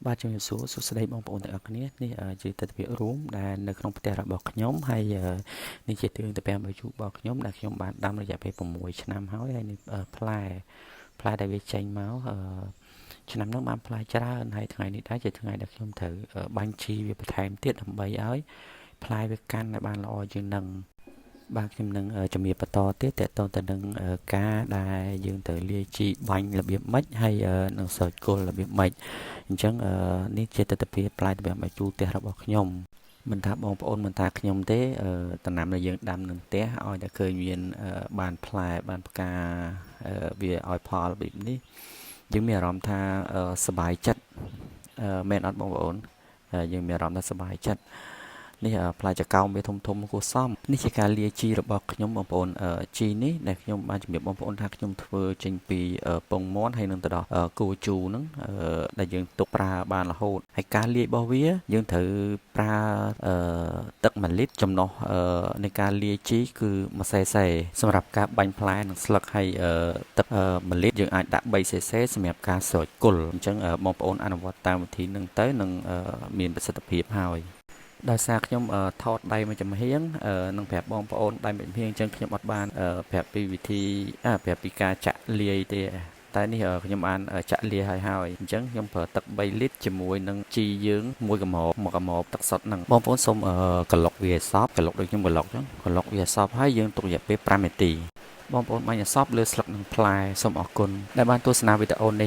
បាទជំរាបសួរសួស្តីបងប្អូនទាំងអស់គ្នានេះជាទស្សនវិជ្ជារួមដែលនៅក្នុងផ្ទះរបស់ខ្ញុំហើយនេះជារឿងទៅតាមបាយជូររបស់ខ្ញុំដែលខ្ញុំបានដាំរយៈពេល6ឆ្នាំហើយនេះផ្លែដែលវាចេញមកឆ្នាំនោះបានផ្លែច្រើនហើយថ្ងៃនេះដែរជាថ្ងៃដែលខ្ញុំត្រូវបាញ់ជីវាបន្ថែមទៀតដើម្បីឲ្យផ្លែវាកាន់ឲ្យបានល្អជាងនឹងបាទខ្ញុំនឹងជំរាបបន្តទៀតតទៅទៅនឹងការដែលយើងត្រូវលាយជីបាញ់របៀបម៉េចហើយនឹងស្រោចគល់របៀបម៉េចអញ្ចឹងនេះជាទស្សនវិជ្ជាផ្លែទៅតាមបាយជូរផ្ទះរបស់ខ្ញុំមិនថាបងប្អូនមិនថាខ្ញុំទេដំណាំដែលយើងដាំនឹងផ្ទះឲ្យតែឃើញមានបានផ្លែបានផ្កាវាឲ្យផលរបៀបនេះយើងមានអារម្មណ៍ថាសប្បាយចិត្តមែនអត់បងប្អូនយើងមានអារម្មណ៍ថាសប្បាយចិត្តនេះផ្លែចកោមវាធំគួរសមនេះជាការលាយជីរបស់ខ្ញុំបងប្អូនជីនេះដែលខ្ញុំបានជំរាបបងប្អូនថាខ្ញុំធ្វើចេញពីពងមាន់ហើយនឹងទៅដល់គោជូរហ្នឹងដែលយើងទុកប្រើបានរហូតហើយការលាយរបស់វាយើងត្រូវប្រើទឹក1លីត្រចំណុះនៃការលាយជីគឺ1សេសេសម្រាប់ការបាញ់ផ្លែនិងស្លឹកហើយទឹក1លីត្រយើងអាចដាក់3សេសេសម្រាប់ការស្រោចគល់អញ្ចឹងបងប្អូនអនុវត្តតាមវិធីហ្នឹងទៅនឹងមានប្រសិទ្ធភាពហើយដោយសារខ្ញុំថតដៃមួយចំហៀងនឹងប្រាប់បងប្អូនដៃមួយចំហៀងអញ្ចឹងខ្ញុំអត់បានប្រាប់ពីវិធីប្រាប់ពីការចាក់លាយទេតែនេះខ្ញុំបានចាក់លាយហើយអញ្ចឹងខ្ញុំប្រើទឹក3លីត្រជាមួយនឹងជីយើង1កំបទឹកសុទ្ធហ្នឹងបងប្អូនសូមកន្លុកវាឲ្យសព្វកន្លុកដូចខ្ញុំកន្លុកអញ្ចឹងកន្លុកវាឲ្យសព្វហើយយើងទុករយៈពេល5នាទីបងប្អូនបាញ់ឲ្យសព្វលើស្លឹកនិងផ្លែសូមអរគុណដែលបានទស្សនាវីដេអូនេះ